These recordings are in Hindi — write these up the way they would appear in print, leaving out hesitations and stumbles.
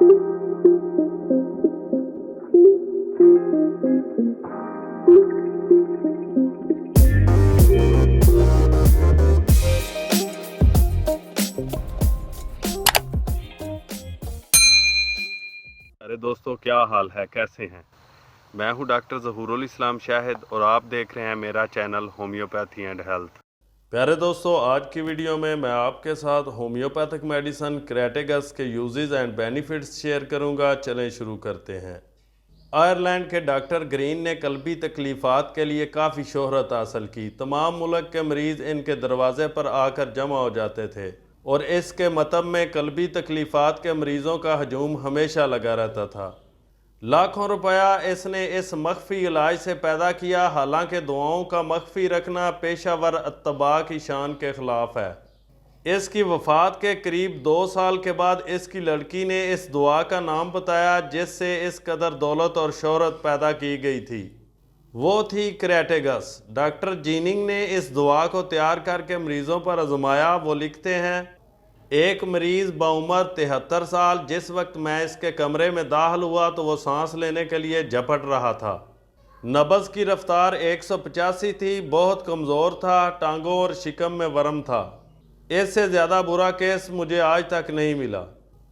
अरे दोस्तों, क्या हाल है, कैसे हैं। मैं हूं डॉक्टर ज़हूरुल इस्लाम शाहिद और आप देख रहे हैं मेरा चैनल होम्योपैथी एंड हेल्थ। प्यारे दोस्तों, आज की वीडियो में मैं आपके साथ होम्योपैथिक मेडिसिन क्रेटेगस के यूजेस एंड बेनिफिट्स शेयर करूंगा। चलें शुरू करते हैं। आयरलैंड के डॉक्टर ग्रीन ने कल्बी तकलीफ़ात के लिए काफ़ी शोहरत हासिल की। तमाम मुल्क के मरीज़ इनके दरवाजे पर आकर जमा हो जाते थे और इसके मतब में कल्बी तकलीफ़ात के मरीज़ों का हजूम हमेशा लगा रहता था। लाखों रुपया इसने इस मख्फी इलाज से पैदा किया। हालांकि दुआओं का मख्फी रखना पेशावर अत्तबा की शान के ख़िलाफ़ है। इसकी वफ़ात के करीब 2 साल के बाद इसकी लड़की ने इस दुआ का नाम बताया जिससे इस कदर दौलत और शोहरत पैदा की गई थी। वो थी क्रेटेगस। डॉक्टर जीनिंग ने इस दुआ को तैयार करके मरीज़ों पर आजमाया। वो लिखते हैं, एक मरीज़ बाउमर 73 साल, जिस वक्त मैं इसके कमरे में दाखिल हुआ तो वो सांस लेने के लिए झपट रहा था। नब्ज़ की रफ्तार 185 थी, बहुत कमज़ोर था, टांगों और शिकम में वरम था। इससे ज़्यादा बुरा केस मुझे आज तक नहीं मिला।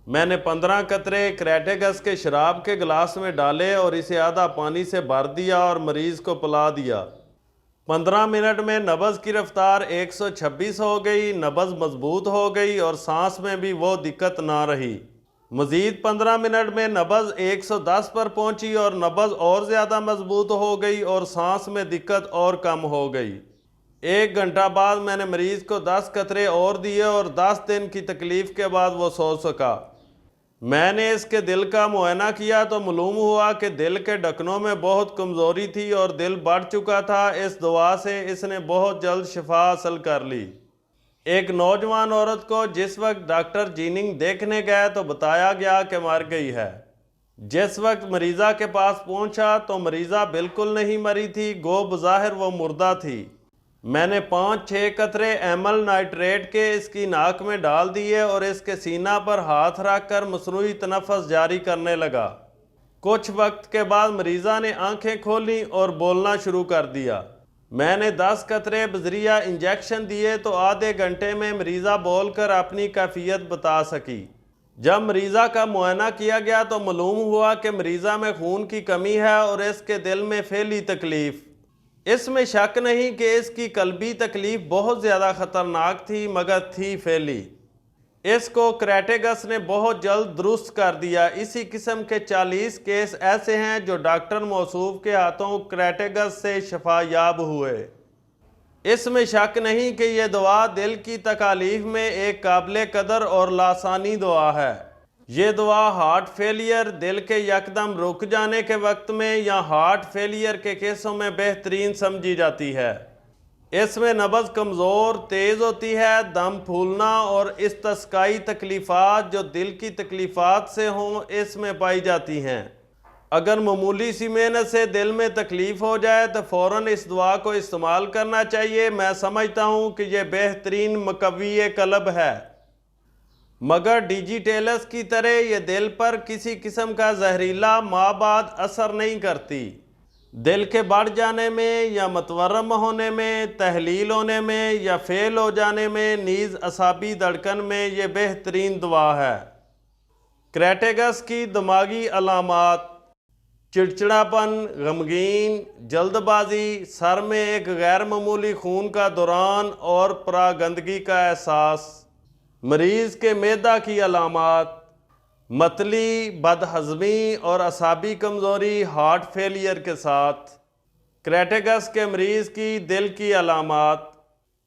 मैंने 15 कतरे क्रेटेगस के शराब के गिलास में डाले और इसे आधा पानी से भर दिया और मरीज़ को पिला दिया। 15 मिनट में नब्ज़ की रफ्तार 126 हो गई, नब्ज़ मजबूत हो गई और सांस में भी वो दिक्कत ना रही। मज़ीद 15 मिनट में नब्ज़ 110 पर पहुंची और नब्ज़ और ज़्यादा मजबूत हो गई और सांस में दिक्कत और कम हो गई। 1 घंटा बाद मैंने मरीज़ को 10 कतरे और दिए और 10 दिन की तकलीफ़ के बाद वो सो सका। मैंने इसके दिल का मुआयना किया तो मालूम हुआ कि दिल के ढक्कनों में बहुत कमज़ोरी थी और दिल बढ़ चुका था। इस दुआ से इसने बहुत जल्द शिफा हासिल कर ली। एक नौजवान औरत को जिस वक्त डॉक्टर जीनिंग देखने गए तो बताया गया कि मर गई है। जिस वक्त मरीज़ा के पास पहुंचा तो मरीज़ा बिल्कुल नहीं मरी थी, गो बज़ाहिर वो मुर्दा थी। मैंने 5-6 कतरे एमल नाइट्रेट के इसकी नाक में डाल दिए और इसके सीना पर हाथ रख कर मसनूई तनफ़्फ़ुस जारी करने लगा। कुछ वक्त के बाद मरीज़ा ने आंखें खोलीं और बोलना शुरू कर दिया। मैंने 10 कतरे बजरिया इंजेक्शन दिए तो आधे घंटे में मरीज़ा बोलकर अपनी कैफियत बता सकी। जब मरीज़ा का मुआयना किया गया तो मालूम हुआ कि मरीज़ा में खून की कमी है और इसके दिल में फैली तकलीफ़। इसमें शक नहीं कि इसकी कल्बी तकलीफ बहुत ज़्यादा ख़तरनाक थी, मगर थी फैली। इसको क्रेटेगस ने बहुत जल्द दुरुस्त कर दिया। इसी किस्म के 40 केस ऐसे हैं जो डॉक्टर मौसूफ के हाथों क्रेटेगस से शफा याब हुए। इसमें शक नहीं कि यह दुआ दिल की तकालीफ में एक काबिल कदर और लासानी दुआ है। ये दुआ हार्ट फेलियर, दिल के यकदम रुक जाने के वक्त में या हार्ट फेलियर के केसों में बेहतरीन समझी जाती है। इसमें नब्ज़ कमज़ोर तेज़ होती है, दम फूलना और इस्तस्काई तकलीफ़ात जो दिल की तकलीफ़ात से हों इसमें पाई जाती हैं। अगर मामूली सी मेहनत से दिल में तकलीफ़ हो जाए तो फ़ौरन इस दुआ को इस्तेमाल करना चाहिए। मैं समझता हूँ कि यह बेहतरीन मुक़व्वी क़ल्ब है, मगर डिजिटेलस की तरह ये दिल पर किसी किस्म का जहरीला माबाद असर नहीं करती। दिल के बढ़ जाने में या मतवरम होने में, तहलील होने में या फेल हो जाने में, नीज़ असाबी धड़कन में ये बेहतरीन दुआ है। क्रेटेगस की दिमागी अलामात: चिड़चिड़ापन, गमगीन, जल्दबाजी, सर में एक गैर मामूली खून का दौरान और परागंदगी का एहसास। मरीज़ के मैदा की अलामात: मतली, बदहज़मी और असाबी कमज़ोरी हार्ट फेलियर के साथ। क्रेटेगस के मरीज़ की दिल की अलामात: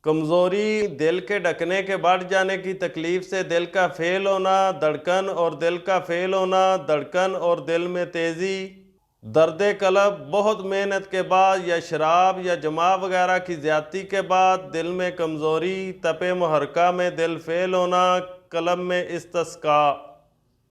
कमज़ोरी, दिल के ढकने के बढ़ जाने की तकलीफ़ से दिल का फेल होना, धड़कन और दिल का फेल होना, धड़कन और दिल में तेज़ी, दर्द कलब, बहुत मेहनत के बाद या शराब या जमा वगैरह की ज़्यादती के बाद दिल में कमज़ोरी, तपे मुहर्रका में दिल फेल होना, कलब में इस्तस्का।